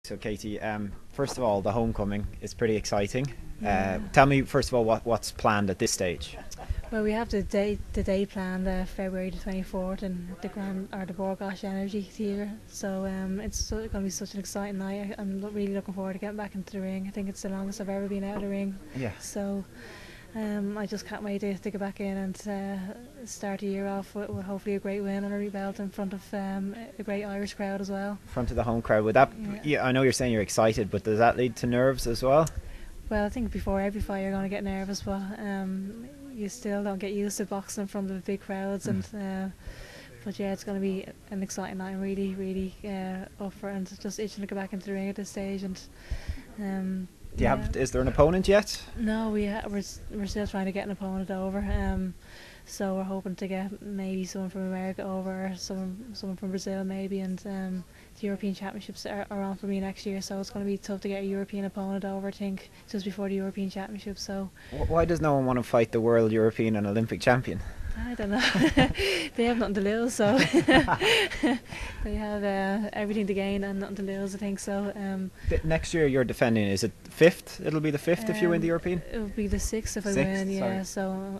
So Katie, first of all, the homecoming is pretty exciting. Yeah. Tell me first of all what's planned at this stage. Well, we have the day planned February the 24th in the Borgosh Energy Theatre. So it's going to be such an exciting night. I'm really looking forward to getting back into the ring. I think it's the longest I've ever been out of the ring. Yeah. So I just can't wait to get back in and start the year off with hopefully a great win and a rebelt in front of a great Irish crowd as well. In front of the home crowd. Would that? Yeah, I know you're saying you're excited, but does that lead to nerves as well? Well, I think before every fight you're going to get nervous, but you still don't get used to boxing in front of big crowds. And but yeah, it's going to be an exciting night. I'm really up for it and just itching to get back into the ring at this stage. And is there an opponent yet? No, we're still trying to get an opponent over. So we're hoping to get maybe someone from America over, or someone from Brazil maybe, and the European Championships are on for me next year, so it's going to be tough to get a European opponent over, I think, just before the European Championships. So why does no one want to fight the world, European and Olympic champion? I don't know. They have nothing to lose, so they have everything to gain and nothing to lose, I think. So next year you're defending, is it fifth? It'll be the fifth if you win the European? It'll be the sixth if I win, yeah. So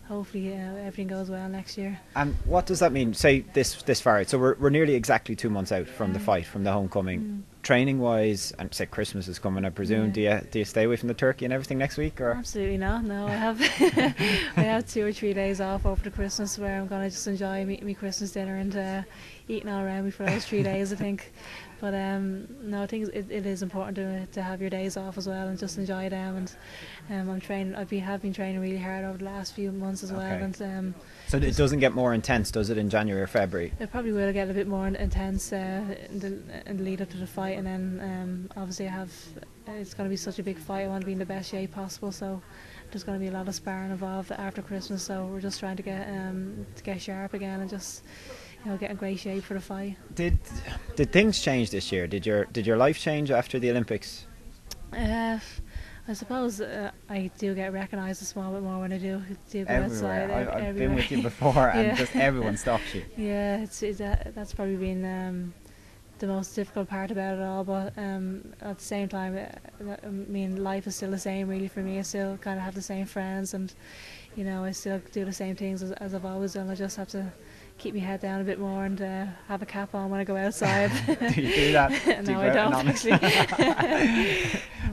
hopefully everything goes well next year. And what does that mean? Say this far out. So we're nearly exactly 2 months out from the fight, from the homecoming. Training wise, and say Christmas is coming, I presume. Yeah. Do you stay away from the turkey and everything next week? Or? Absolutely not. No, I have I have 2 or 3 days off over the Christmas where I'm gonna just enjoy me Christmas dinner and eating all around me for those 3 days, I think. But no, I think it is important to have your days off as well and just enjoy them. And I'm training. Have been training really hard over the last few months as well. And so it doesn't get more intense, does it, in January or February? It probably will get a bit more intense in the lead up to the fight, and then obviously it's going to be such a big fight. I want to be in the best shape possible, so there's going to be a lot of sparring involved after Christmas. So we're just trying to get sharp again and just get in great shape for the fight. Did things change this year? Did your life change after the Olympics? I suppose I do get recognised a small bit more when I do go outside. I've been with you before, and just everyone stops you. Yeah, that's probably been the most difficult part about it all. But at the same time, I mean, life is still the same really for me. I still kind of have the same friends, and I still do the same things as I've always done. I just have to keep my head down a bit more and have a cap on when I go outside. Do you do that? No, I don't actually.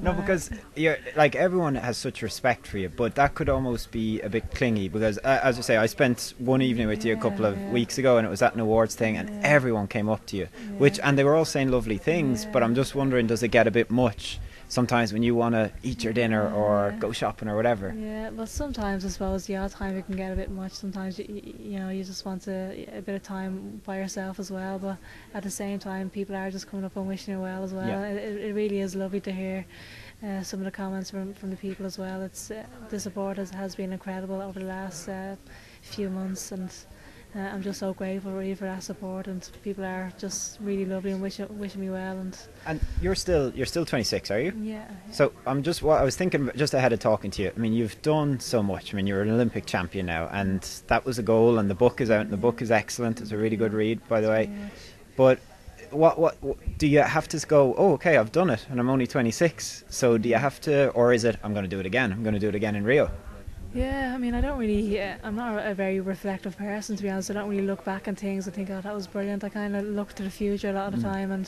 No, because you're like, everyone has such respect for you, but that could almost be a bit clingy because, as I say, I spent one evening with you a couple of weeks ago, and it was at an awards thing, and everyone came up to you, and they were all saying lovely things. But I'm just wondering, does it get a bit much sometimes when you want to eat your dinner or go shopping or whatever? Yeah, well, sometimes I suppose the odd time it can get a bit much. Sometimes you just want a bit of time by yourself as well. But at the same time, people are just coming up and wishing you well as well. Yeah. It really is lovely to hear some of the comments from the people as well. It's the support has been incredible over the last few months, and I'm just so grateful really for that support, and people are just really lovely and wishing me well. And you're still 26, are you? Yeah. So I was thinking just ahead of talking to you. I mean, you've done so much. I mean, you're an Olympic champion now, and that was a goal. And the book is out, and the book is excellent. It's a really good read, by the way. But what do you have to go? Oh, okay, I've done it, and I'm only 26. So do you have to, or is it, I'm going to do it again? I'm going to do it again in Rio. Yeah, I mean, I don't really, I'm not a very reflective person, to be honest. I don't really look back on things and think, oh, that was brilliant. I kind of look to the future a lot of the time, and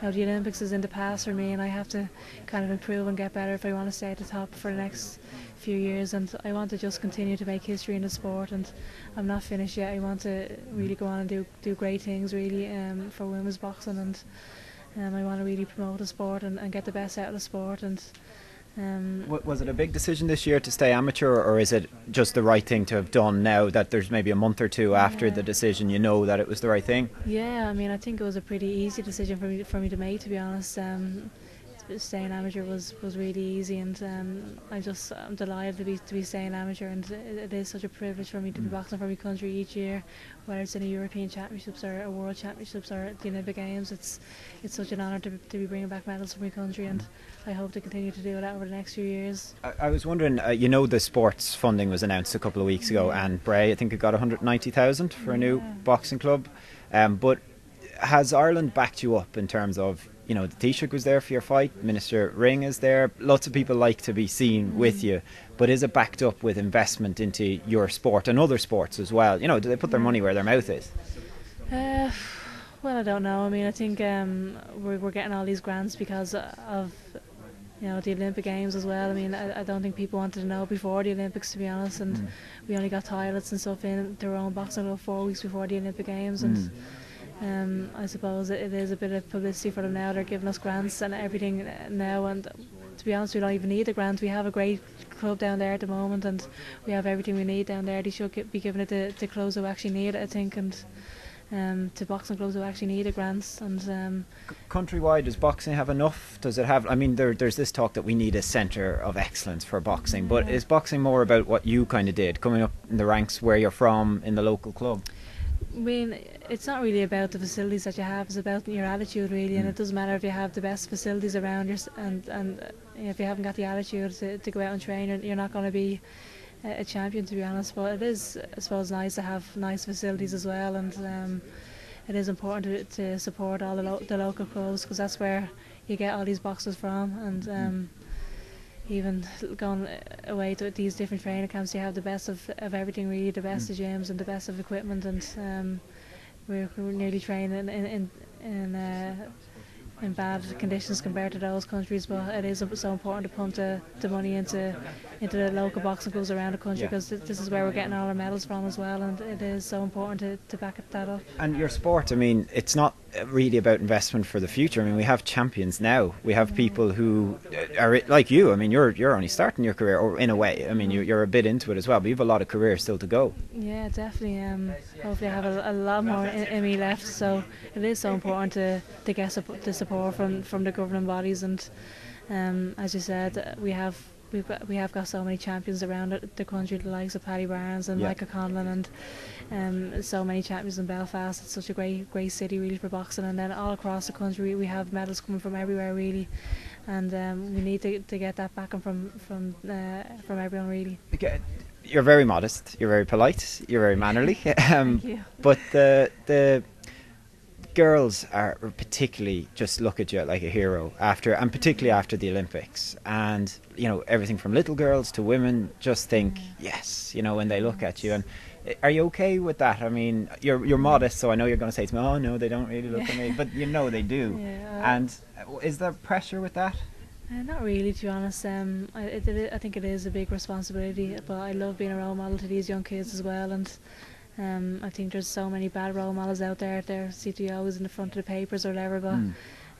the Olympics is in the past for me, and I have to kind of improve and get better if I want to stay at the top for the next few years. And I want to just continue to make history in the sport, and I'm not finished yet. I want to really go on and do great things really for women's boxing, and I want to really promote the sport and get the best out of the sport. And was it a big decision this year to stay amateur, or is it just the right thing to have done now that there's maybe a month or two after the decision that it was the right thing? Yeah, I mean, I think it was a pretty easy decision for me to make, to be honest. Staying amateur was really easy, and I'm delighted to be staying amateur, and it is such a privilege for me to be boxing for my country each year, whether it's in the European Championships or World Championships or the Olympic Games. It's such an honour to be bringing back medals for my country, and I hope to continue to do it over the next few years. I was wondering, the sports funding was announced a couple of weeks ago, and Bray, I think it got 190,000 for a new boxing club, but has Ireland backed you up in terms of you know, the Taoiseach was there for your fight, Minister Ring is there. Lots of people like to be seen with you, but is it backed up with investment into your sport and other sports as well? You know, do they put their money where their mouth is? Well, I don't know. I mean, I think we're getting all these grants because of, you know, the Olympic Games as well. I mean, I don't think people wanted to know before the Olympics, to be honest, and we only got toilets and stuff in their own boxing about 4 weeks before the Olympic Games, and I suppose it is a bit of publicity for them now. They're giving us grants and everything now, and to be honest, we don't even need a grant. We have a great club down there at the moment, and we have everything we need down there. They should be giving it to clubs who actually need it, I think, and to boxing clubs who actually need a grants. And countrywide, does boxing have enough? Does it have, I mean, there's this talk that we need a centre of excellence for boxing, but is boxing more about what you kind of did, coming up in the ranks where you're from in the local club? I mean, it's not really about the facilities that you have, it's about your attitude, really, and it doesn't matter if you have the best facilities around you, and if you haven't got the attitude to go out and train, you're not going to be a champion, to be honest. But it is, I suppose, nice to have nice facilities as well, and it is important to support all the local clubs, because that's where you get all these boxers from, and even going away to these different training camps, you have the best of everything, really, the best of gyms and the best of equipment, and we're nearly training in bad conditions compared to those countries, but it is so important to pump the money into the local boxing clubs around the country, because this is where we're getting all our medals from as well, and it is so important to back that up. And your sport, I mean, it's not really about investment for the future. I mean, we have champions now. We have people who are like you. I mean, you're only starting your career, or in a way. I mean, you're a bit into it as well, but you have a lot of career still to go. Yeah, definitely. Hopefully I have a lot more in me left, so it is so important to get the support from the governing bodies, and as you said, we have got so many champions around the country, the likes of Paddy Barnes and Michael Conlon, and so many champions in Belfast. It's such a great city, really, for boxing, and then all across the country we have medals coming from everywhere, really, and we need to get that back from everyone, really. You're very modest, you're very polite, you're very mannerly. Thank you. But the girls are particularly just look at you like a hero particularly after the Olympics, and you know, everything from little girls to women just think yes, you know, when they look at you. And are you okay with that? I mean, you're modest, so I know you're going to say to me, oh no, they don't really look at me, but you know they do. And is there pressure with that? Not really, to be honest. I think it is a big responsibility, but I love being a role model to these young kids as well, and I think there's so many bad role models out there. They're CTOs in the front of the papers or whatever, but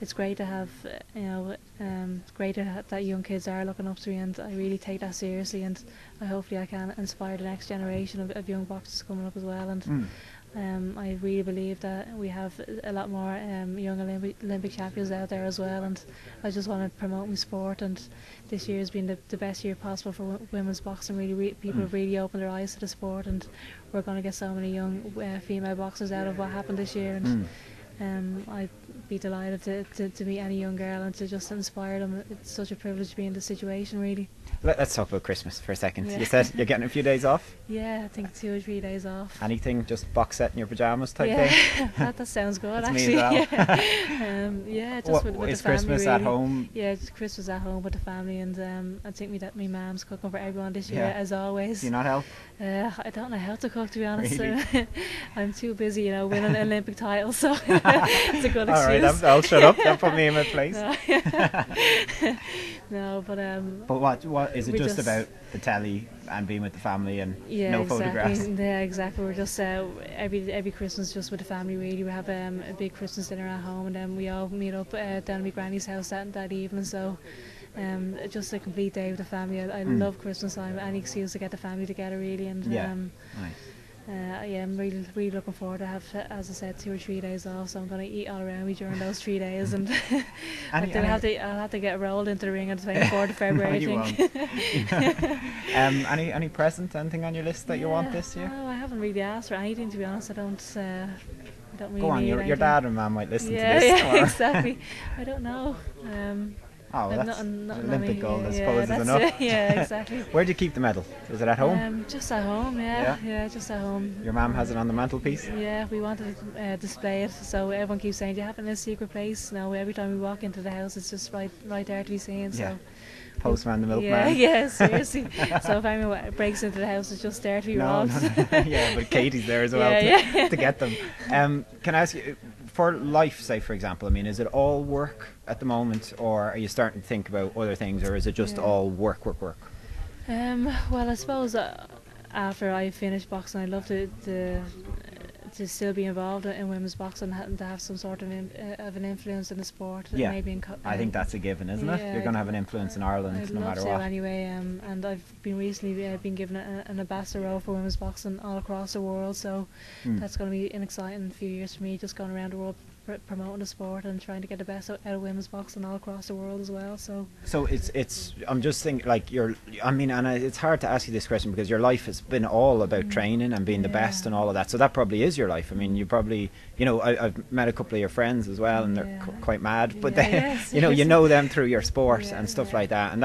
it's great to have, you know, it's great that young kids are looking up to me, and I really take that seriously, and hopefully I can inspire the next generation of young boxers coming up as well. And I really believe that we have a lot more young Olympic champions out there as well, and I just want to promote my sport, and this year has been the best year possible for women's boxing. Really, people have really opened their eyes to the sport, and we're going to get so many young female boxers out of what happened this year, and I'd be delighted to meet any young girl and to just inspire them. It's such a privilege to be in this situation, really. Let's talk about Christmas for a second. You said you're getting a few days off? Yeah, I think 2 or 3 days off. Anything, just box set in your pyjamas type thing? that sounds good. That's actually. Me as well. Just with is the family, Christmas really. At home? Yeah, it's Christmas at home with the family, and I think my mum's cooking for everyone this year, as always. Do you not help? I don't know how to cook, to be honest. Really? I'm too busy, you know, winning an Olympic title, so it's a good excuse. All right, I'll shut up. Don't put me in my place. No, but what is it just about the telly and being with the family and no photographs? Yeah, exactly. We're just every Christmas just with the family, really. We have a big Christmas dinner at home, and then we all meet up down at my granny's house that evening. So just a complete day with the family. I love Christmas time. Any excuse to get the family together, really. And nice. I'm really looking forward to have, as I said, 2 or 3 days off. So I'm going to eat all around me during those 3 days, and I'll have to get rolled into the ring on the 24th of February. No, I think. Any present, anything on your list that you want this year? No, I haven't really asked for anything, to be honest. I don't really. Go on, need your dad and mum might listen to this. Yeah, exactly. I don't know. Oh, well, that's Olympic gold, I yeah, suppose, is that's enough. it. Yeah, exactly. Where do you keep the medal? Is it at home? Just at home, yeah, just at home. Your mum has it on the mantelpiece? Yeah, we wanted to display it, so everyone keeps saying, do you have it in a secret place? No, every time we walk into the house, it's just right there to be seen. So. Postman, the milkman. Yeah, seriously. So if anyone breaks into the house, it's just there to be robbed. No. Yeah, but Katie's there as well to get them. Can I ask you, for life, say for example, I mean, is it all work at the moment, or are you starting to think about other things, or is it just all work? Well, I suppose after I finish boxing, I'd love to still be involved in women's boxing and to have some sort of an influence in the sport. Yeah, maybe I think that's a given, isn't it? You're going to have an influence in Ireland no matter what. Anyway, and I've been recently been given an ambassador role for women's boxing all across the world, so that's going to be an exciting few years for me, just going around the world promoting the sport and trying to get the best out of women's boxing all across the world as well. So it's I'm just thinking, like, it's hard to ask you this question because your life has been all about training and being the best and all of that, so that probably is your life. I mean, you probably, I've met a couple of your friends as well, and they're quite mad, but you know them through your sport and stuff like that, and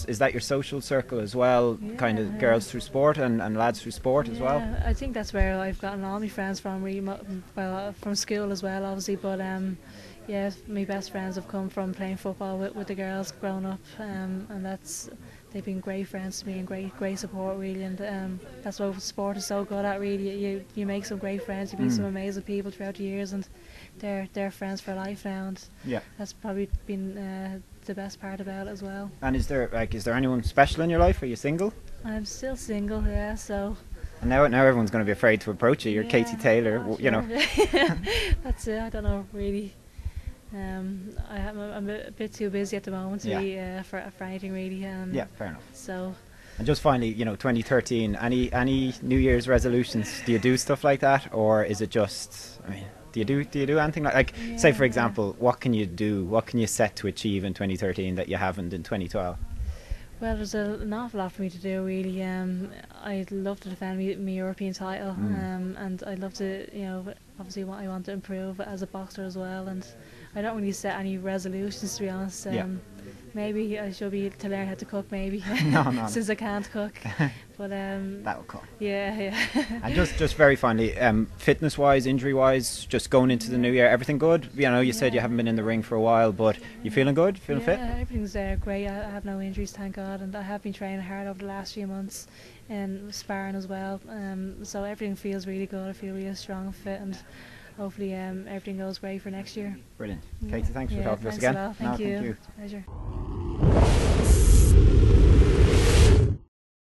is that your social circle as well, kind of girls through sport and lads through sport as well? I think that's where I've gotten all my friends from, really, from school as well, obviously. But my best friends have come from playing football with the girls growing up, and they've been great friends to me and great support, really. And that's what sport is so good at, really. You make some great friends, you meet some amazing people throughout the years, and they're friends for life now. And that's probably been the best part about it as well. And is there anyone special in your life? Are you single? I'm still single, yeah. So. And now everyone's going to be afraid to approach you. You're Katie Taylor, That's it. I don't know, really. I'm a bit too busy at the moment to be for anything, really. Yeah, fair enough. So. And just finally, 2013. Any New Year's resolutions? Do you do stuff like that, or is it just? I mean, do you do anything like say for example, what can you do? What can you set to achieve in 2013 that you haven't in 2012? Well, there's an awful lot for me to do, really. I'd love to defend my European title, and I'd love to, obviously I want to improve as a boxer as well, and I don't really set any resolutions, to be honest. Maybe I should be to learn how to cook, maybe. No. Since I can't cook. But that'll come. Yeah. And just very finally, fitness-wise, injury-wise, just going into the new year, everything good? You said you haven't been in the ring for a while, but you feeling good? Feeling fit? Yeah, everything's great. I have no injuries, thank God, and I have been training hard over the last few months and sparring as well. So everything feels really good. I feel really strong and fit, and hopefully everything goes great for next year. Brilliant. Katie, thanks for talking to us again. Thank you. Pleasure.